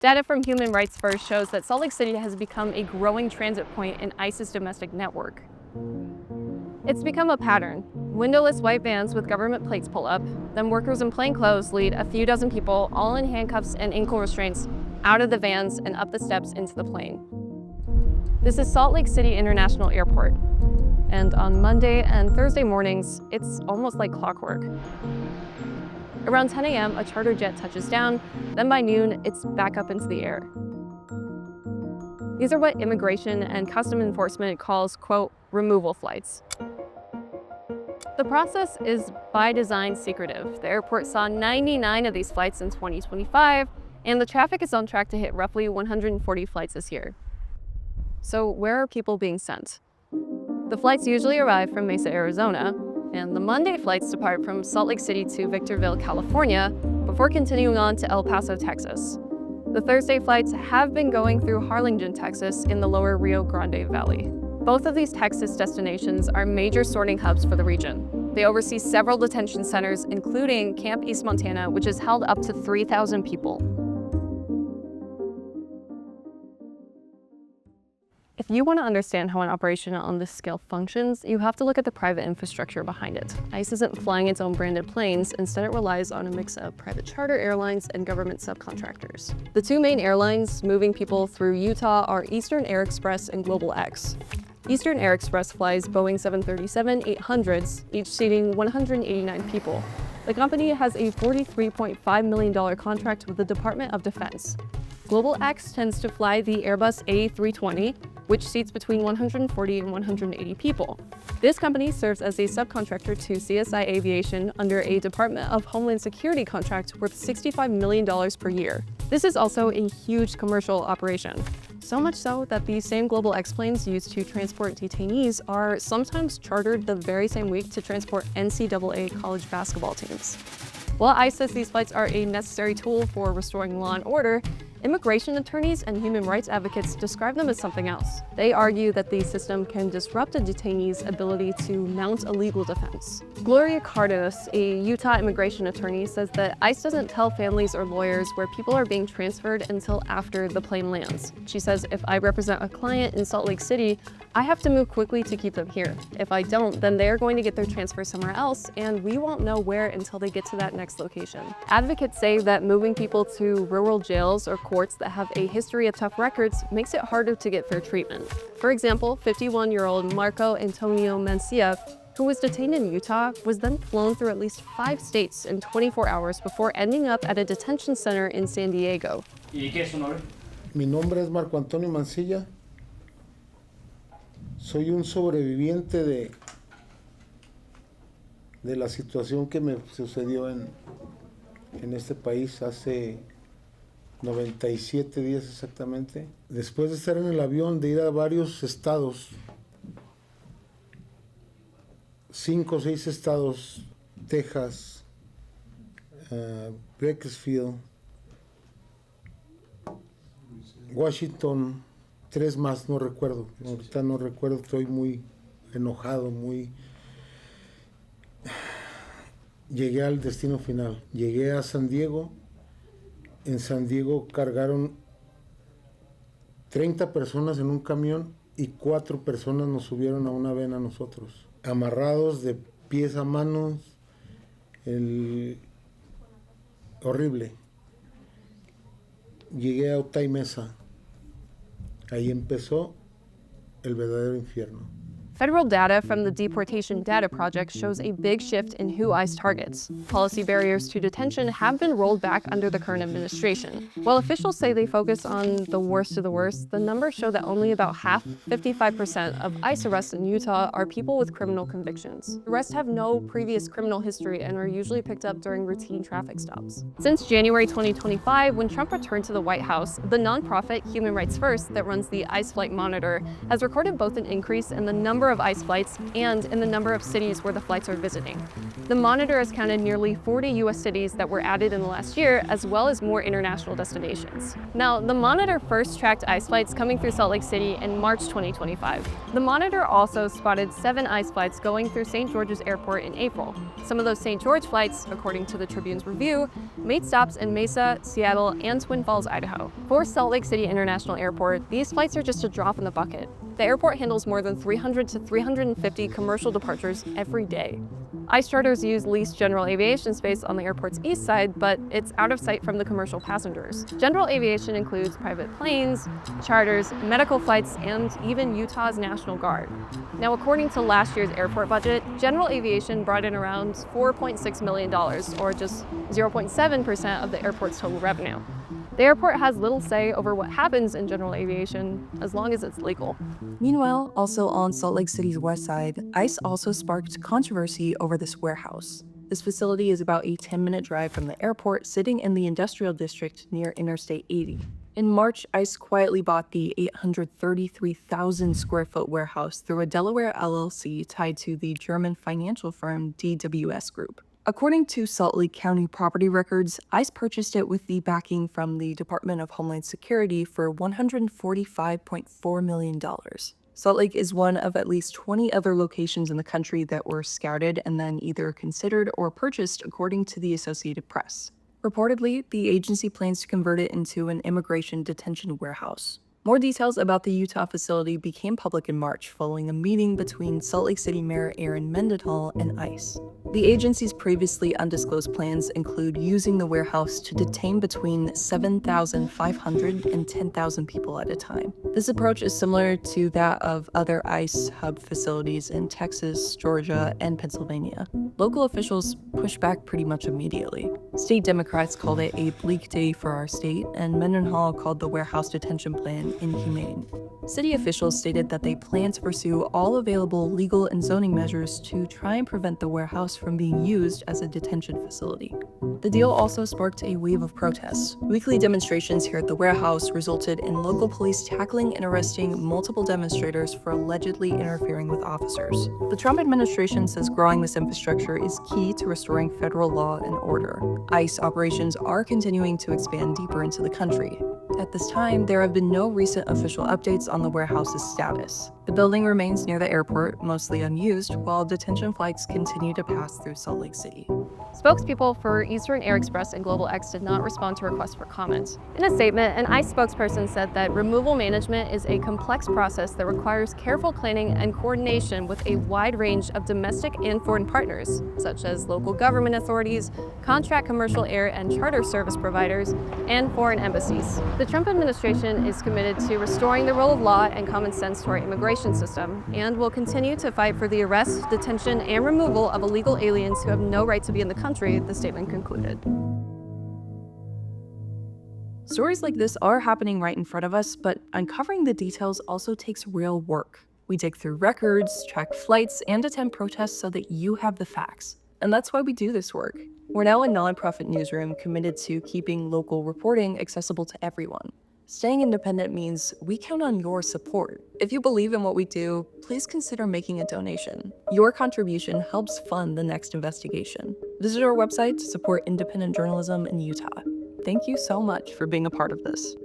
Data from Human Rights First shows that Salt Lake City has become a growing transit point in ICE's domestic network. It's become a pattern. Windowless white vans with government plates pull up, then workers in plain clothes lead a few dozen people, all in handcuffs and ankle restraints, out of the vans and up the steps into the plane. This is Salt Lake City International Airport, and on Monday and Thursday mornings, it's almost like clockwork. Around 10 a.m., a charter jet touches down, then by noon, it's back up into the air. These are what Immigration and Customs Enforcement calls, quote, removal flights. The process is by design secretive. The airport saw 99 of these flights in 2025, and the traffic is on track to hit roughly 140 flights this year. So where are people being sent? The flights usually arrive from Mesa, Arizona, and the Monday flights depart from Salt Lake City to Victorville, California, before continuing on to El Paso, Texas. The Thursday flights have been going through Harlingen, Texas, in the lower Rio Grande Valley. Both of these Texas destinations are major sorting hubs for the region. They oversee several detention centers, including Camp East Montana, which has held up to 3,000 people. If you want to understand how an operation on this scale functions, you have to look at the private infrastructure behind it. ICE isn't flying its own branded planes. Instead, it relies on a mix of private charter airlines and government subcontractors. The two main airlines moving people through Utah are Eastern Air Express and Global X. Eastern Air Express flies Boeing 737-800s, each seating 189 people. The company has a $43.5 million contract with the Department of Defense. Global X tends to fly the Airbus A320, which seats between 140 and 180 people. This company serves as a subcontractor to CSI Aviation under a Department of Homeland Security contract worth $65 million per year. This is also a huge commercial operation. So much so that these same Global X planes used to transport detainees are sometimes chartered the very same week to transport NCAA college basketball teams. While ICE says these flights are a necessary tool for restoring law and order, immigration attorneys and human rights advocates describe them as something else. They argue that the system can disrupt a detainee's ability to mount a legal defense. Gloria Cardenas, a Utah immigration attorney, says that ICE doesn't tell families or lawyers where people are being transferred until after the plane lands. She says, if I represent a client in Salt Lake City, I have to move quickly to keep them here. If I don't, then they're going to get their transfer somewhere else, and we won't know where until they get to that next location. Advocates say that moving people to rural jails or courts that have a history of tough records makes it harder to get fair treatment. For example, 51-year-old Marco Antonio Mencia, who was detained in Utah, was then flown through at least 5 states in 24 hours before ending up at a detention center in San Diego. ¿Y qué es su nombre? Mi nombre es Marco Antonio Mancilla. Soy un sobreviviente de la situación que me sucedió en este país hace 97 días exactamente. Después de estar en el avión, de ir a varios estados, 5 o 6 estados, Texas, Bakersfield, Washington, 3 más, no recuerdo. Ahorita no recuerdo, estoy muy enojado, Llegué al destino final. Llegué a San Diego. En San Diego cargaron 30 personas en un camión y 4 personas nos subieron a una van a nosotros. Amarrados de pies a manos. Horrible. Llegué a Otay Mesa. Ahí empezó el verdadero infierno. Federal data from the Deportation Data Project shows a big shift in who ICE targets. Policy barriers to detention have been rolled back under the current administration. While officials say they focus on the worst of the worst, the numbers show that only about half, 55% of ICE arrests in Utah are people with criminal convictions. The rest have no previous criminal history and are usually picked up during routine traffic stops. Since January 2025, when Trump returned to the White House, the nonprofit Human Rights First that runs the ICE Flight Monitor has recorded both an increase in the number number of ICE flights and in the number of cities where the flights are visiting. The monitor has counted nearly 40 U.S. cities that were added in the last year, as well as more international destinations. Now, the monitor first tracked ICE flights coming through Salt Lake City in March 2025. The monitor also spotted 7 ICE flights going through St. George's Airport in April. Some of those St. George flights, according to the Tribune's review, made stops in Mesa, Seattle, and Twin Falls, Idaho. For Salt Lake City International Airport, these flights are just a drop in the bucket. The airport handles more than 300 to 350 commercial departures every day. ICE charters use leased general aviation space on the airport's east side, but it's out of sight from the commercial passengers. General aviation includes private planes, charters, medical flights, and even Utah's National Guard. Now, according to last year's airport budget, general aviation brought in around $4.6 million, or just 0.7% of the airport's total revenue. The airport has little say over what happens in general aviation, as long as it's legal. Meanwhile, also on Salt Lake City's west side, ICE also sparked controversy over this warehouse. This facility is about a 10-minute drive from the airport, sitting in the industrial district near Interstate 80. In March, ICE quietly bought the 833,000 square foot warehouse through a Delaware LLC tied to the German financial firm DWS Group. According to Salt Lake County property records, ICE purchased it with the backing from the Department of Homeland Security for $145.4 million. Salt Lake is one of at least 20 other locations in the country that were scouted and then either considered or purchased, according to the Associated Press. Reportedly, the agency plans to convert it into an immigration detention warehouse. More details about the Utah facility became public in March following a meeting between Salt Lake City Mayor Aaron Mendenhall and ICE. The agency's previously undisclosed plans include using the warehouse to detain between 7,500 and 10,000 people at a time. This approach is similar to that of other ICE hub facilities in Texas, Georgia, and Pennsylvania. Local officials pushed back pretty much immediately. State Democrats called it a bleak day for our state, and Mendenhall called the warehouse detention plan inhumane. City officials stated that they plan to pursue all available legal and zoning measures to try and prevent the warehouse from being used as a detention facility. The deal also sparked a wave of protests. Weekly demonstrations here at the warehouse resulted in local police tackling and arresting multiple demonstrators for allegedly interfering with officers. The Trump administration says growing this infrastructure is key to restoring federal law and order. ICE operations are continuing to expand deeper into the country. At this time, there have been no recent official updates on the warehouse's status. The building remains near the airport, mostly unused, while detention flights continue to pass through Salt Lake City. Spokespeople for Eastern Air Express and Global X did not respond to requests for comment. In a statement, an ICE spokesperson said that removal management is a complex process that requires careful planning and coordination with a wide range of domestic and foreign partners, such as local government authorities, contract commercial air and charter service providers, and foreign embassies. The Trump administration is committed to restoring the rule of law and common sense to our immigration system, and will continue to fight for the arrest, detention, and removal of illegal aliens who have no right to be in the country, the statement concluded. Stories like this are happening right in front of us, but uncovering the details also takes real work. We dig through records, track flights, and attend protests so that you have the facts. And that's why we do this work. We're now a nonprofit newsroom committed to keeping local reporting accessible to everyone. Staying independent means we count on your support. If you believe in what we do, please consider making a donation. Your contribution helps fund the next investigation. Visit our website to support independent journalism in Utah. Thank you so much for being a part of this.